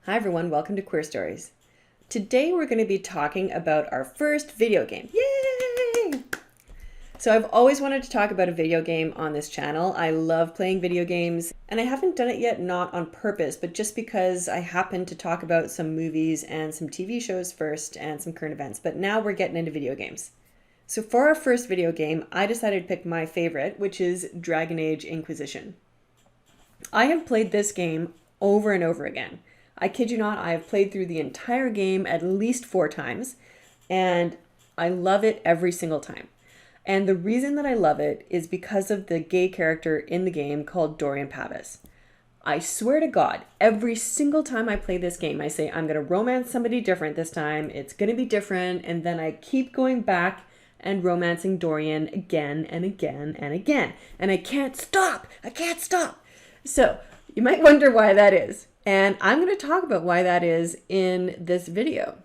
Hi everyone, welcome to Queer Stories. Today we're going to be talking about our first video game. Yay! So I've always wanted to talk about a video game on this channel. I love playing video games, and I haven't done it yet, not on purpose, but just because I happened to talk about some movies and some TV shows first and some current events. But now we're getting into video games. So for our first video game, I decided to pick my favorite, which is Dragon Age Inquisition. I have played this game over and over again. I kid you not, I have played through the entire game at least 4 times, and I love it every single time. And the reason that I love it is because of the gay character in the game called Dorian Pavus. I swear to God, every single time I play this game, I say, I'm going to romance somebody different this time. It's going to be different. And then I keep going back and romancing Dorian again and again and again. And I can't stop. I can't stop. So you might wonder why that is. And I'm going to talk about why that is in this video.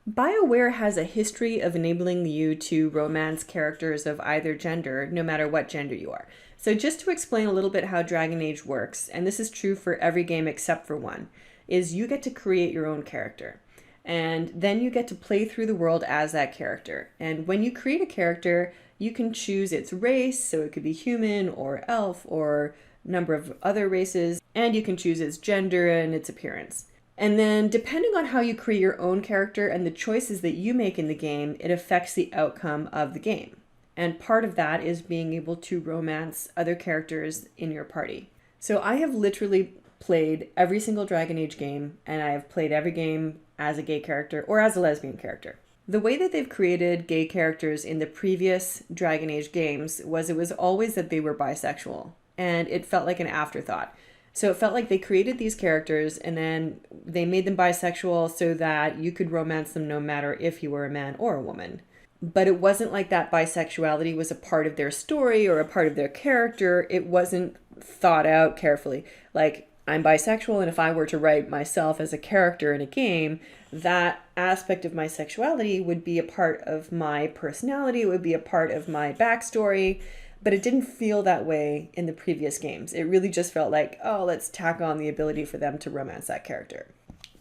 BioWare has a history of enabling you to romance characters of either gender, no matter what gender you are. So just to explain a little bit how Dragon Age works, and this is true for every game except for one, is you get to create your own character. And then you get to play through the world as that character. And when you create a character, you can choose its race, so it could be human or elf or number of other races, and you can choose its gender and its appearance. And then depending on how you create your own character and the choices that you make in the game, it affects the outcome of the game. And part of that is being able to romance other characters in your party. So I have literally played every single Dragon Age game, and I have played every game as a gay character or as a lesbian character. The way that they've created gay characters in the previous Dragon Age games was it was always that they were bisexual. And it felt like an afterthought. So it felt like they created these characters and then they made them bisexual so that you could romance them no matter if you were a man or a woman. But it wasn't like that bisexuality was a part of their story or a part of their character. It wasn't thought out carefully. Like, I'm bisexual, and if I were to write myself as a character in a game, that aspect of my sexuality would be a part of my personality. It would be a part of my backstory. But it didn't feel that way in the previous games. It really just felt like, oh, let's tack on the ability for them to romance that character.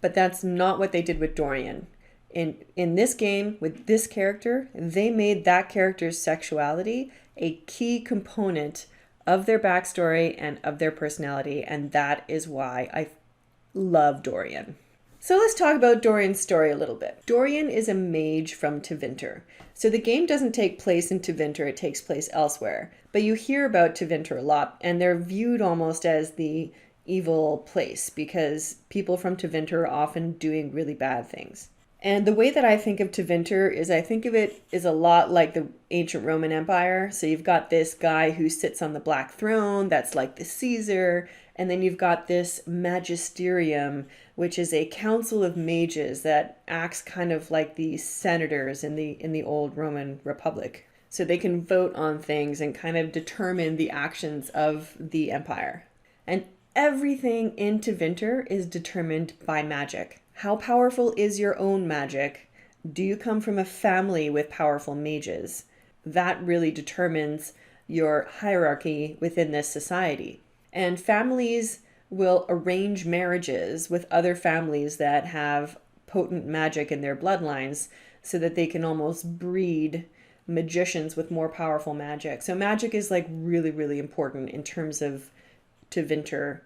But that's not what they did with Dorian. In this game, with this character, they made that character's sexuality a key component of their backstory and of their personality, and that is why I love Dorian. So let's talk about Dorian's story a little bit. Dorian is a mage from Tevinter. So the game doesn't take place in Tevinter, it takes place elsewhere. But you hear about Tevinter a lot, and they're viewed almost as the evil place because people from Tevinter are often doing really bad things. And the way that I think of Tevinter is I think of it as a lot like the ancient Roman Empire. So you've got this guy who sits on the black throne, that's like the Caesar. And then you've got this magisterium, which is a council of mages that acts kind of like the senators in the old Roman Republic. So they can vote on things and kind of determine the actions of the empire. And everything in Tevinter is determined by magic. How powerful is your own magic? Do you come from a family with powerful mages? That really determines your hierarchy within this society. And families will arrange marriages with other families that have potent magic in their bloodlines so that they can almost breed magicians with more powerful magic. So magic is like really, really important in terms of Tevinter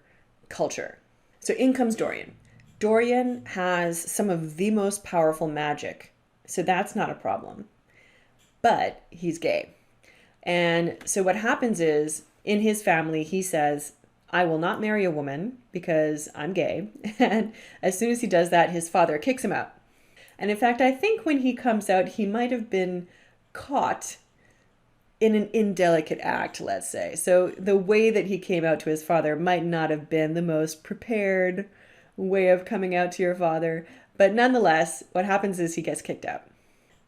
culture. So in comes Dorian. Dorian has some of the most powerful magic, so that's not a problem. But he's gay. And so what happens is, in his family, he says, I will not marry a woman because I'm gay. And as soon as he does that, his father kicks him out. And in fact, I think when he comes out, he might have been caught in an indelicate act, let's say. So the way that he came out to his father might not have been the most prepared way of coming out to your father. But nonetheless, what happens is he gets kicked out.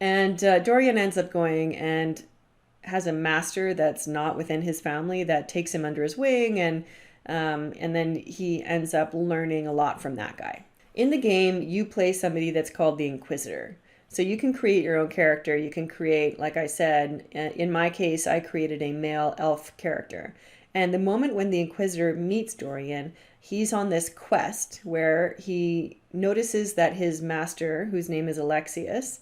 And Dorian ends up going and has a master that's not within his family that takes him under his wing, and then he ends up learning a lot from that guy. In the game, you play somebody that's called the Inquisitor. So you can create your own character. You can create, like I said, in my case, I created a male elf character. And the moment when the Inquisitor meets Dorian, he's on this quest where he notices that his master, whose name is Alexius,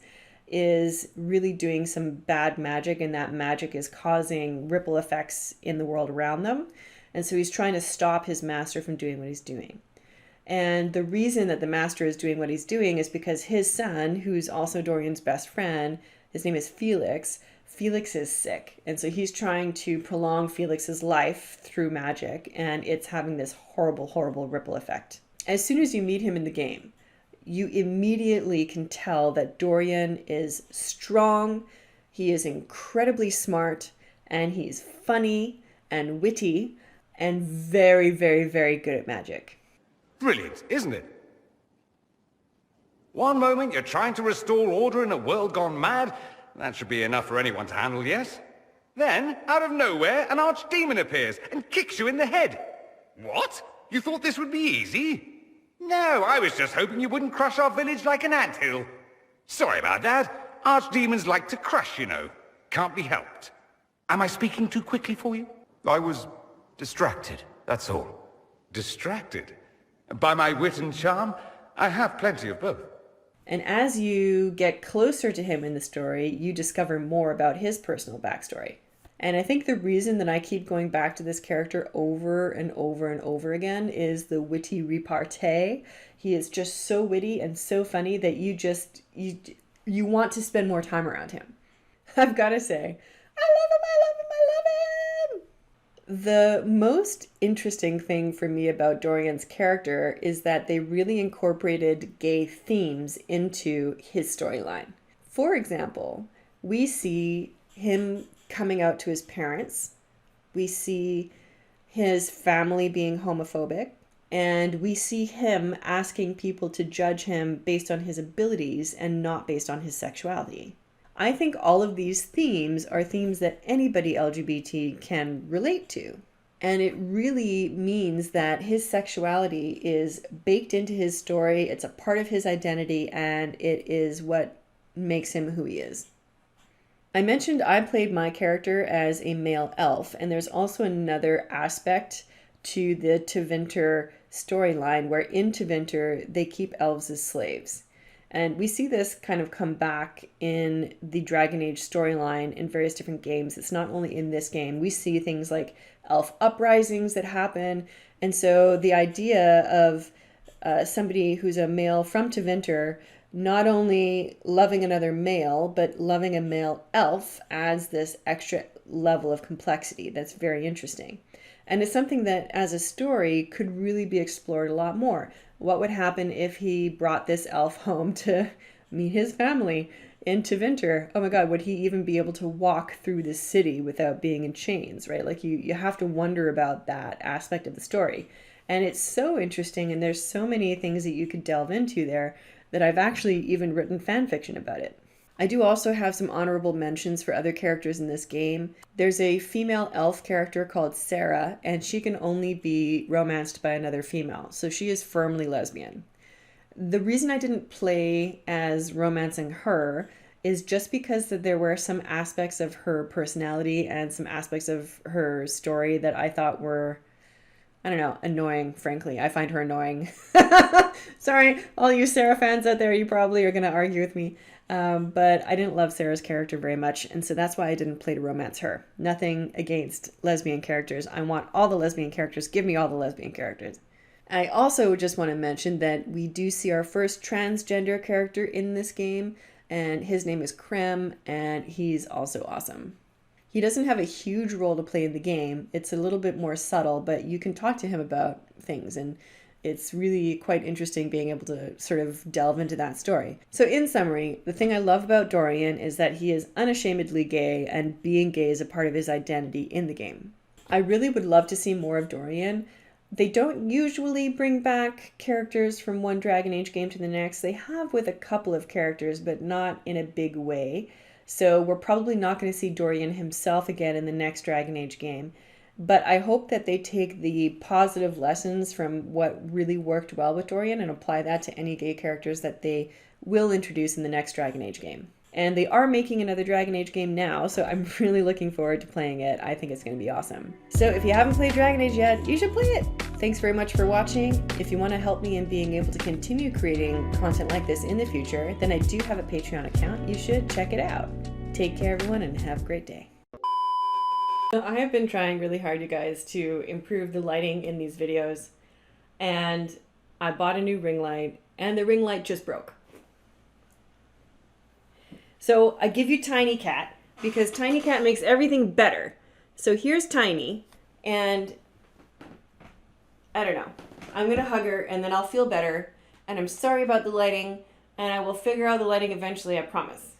is really doing some bad magic, and that magic is causing ripple effects in the world around them. And so he's trying to stop his master from doing what he's doing. And the reason that the master is doing what he's doing is because his son, who's also Dorian's best friend, his name is Felix. Felix is sick. And so he's trying to prolong Felix's life through magic. And it's having this horrible, horrible ripple effect. As soon as you meet him in the game, you immediately can tell that Dorian is strong. He is incredibly smart. And he's funny and witty and very, very, very good at magic. Brilliant, isn't it? One moment you're trying to restore order in a world gone mad. That should be enough for anyone to handle, yes? Then, out of nowhere, an archdemon appears and kicks you in the head. What? You thought this would be easy? No, I was just hoping you wouldn't crush our village like an anthill. Sorry about that. Archdemons like to crush, you know. Can't be helped. Am I speaking too quickly for you? I was distracted, that's all. Distracted? By my wit and charm, I have plenty of both. And as you get closer to him in the story, you discover more about his personal backstory. And I think the reason that I keep going back to this character over and over and over again is the witty repartee. He is just so witty and so funny that you want to spend more time around him. I've got to say, I love him, I love him, I love him! The most interesting thing for me about Dorian's character is that they really incorporated gay themes into his storyline. For example, we see him coming out to his parents, we see his family being homophobic, and we see him asking people to judge him based on his abilities and not based on his sexuality. I think all of these themes are themes that anybody LGBT can relate to. And it really means that his sexuality is baked into his story, it's a part of his identity, and it is what makes him who he is. I mentioned I played my character as a male elf, and there's also another aspect to the Tevinter storyline where in Tevinter they keep elves as slaves. And we see this kind of come back in the Dragon Age storyline in various different games. It's not only in this game. We see things like elf uprisings that happen. And so the idea of somebody who's a male from Tevinter not only loving another male, but loving a male elf adds this extra level of complexity that's very interesting. And it's something that as a story could really be explored a lot more. What would happen if he brought this elf home to meet his family in Tevinter? Oh my God, would he even be able to walk through the city without being in chains, right? Like you have to wonder about that aspect of the story. And it's so interesting, and there's so many things that you could delve into there that I've actually even written fan fiction about it. I do also have some honorable mentions for other characters in this game. There's a female elf character called Sarah, and she can only be romanced by another female, so she is firmly lesbian. The reason I didn't play as romancing her is just because that there were some aspects of her personality and some aspects of her story that I thought were, I don't know, annoying, frankly. I find her annoying. Sorry, all you Sarah fans out there, you probably are going to argue with me. But I didn't love Sarah's character very much, and so that's why I didn't play to romance her. Nothing against lesbian characters. I want all the lesbian characters. Give me all the lesbian characters. I also just want to mention that we do see our first transgender character in this game, and his name is Krem, and he's also awesome. He doesn't have a huge role to play in the game. It's a little bit more subtle, but you can talk to him about things, and it's really quite interesting being able to sort of delve into that story. So in summary, the thing I love about Dorian is that he is unashamedly gay, and being gay is a part of his identity in the game. I really would love to see more of Dorian. They don't usually bring back characters from one Dragon Age game to the next. They have with a couple of characters, but not in a big way. So we're probably not going to see Dorian himself again in the next Dragon Age game. But I hope that they take the positive lessons from what really worked well with Dorian and apply that to any gay characters that they will introduce in the next Dragon Age game. And they are making another Dragon Age game now, so I'm really looking forward to playing it. I think it's going to be awesome. So if you haven't played Dragon Age yet, you should play it. Thanks very much for watching. If you want to help me in being able to continue creating content like this in the future, then I do have a Patreon account. You should check it out. Take care, everyone, and have a great day. I have been trying really hard, you guys, to improve the lighting in these videos, and I bought a new ring light, and the ring light just broke. So I give you Tiny Cat, because Tiny Cat makes everything better. So here's Tiny, and I don't know. I'm going to hug her, and then I'll feel better, and I'm sorry about the lighting, and I will figure out the lighting eventually, I promise.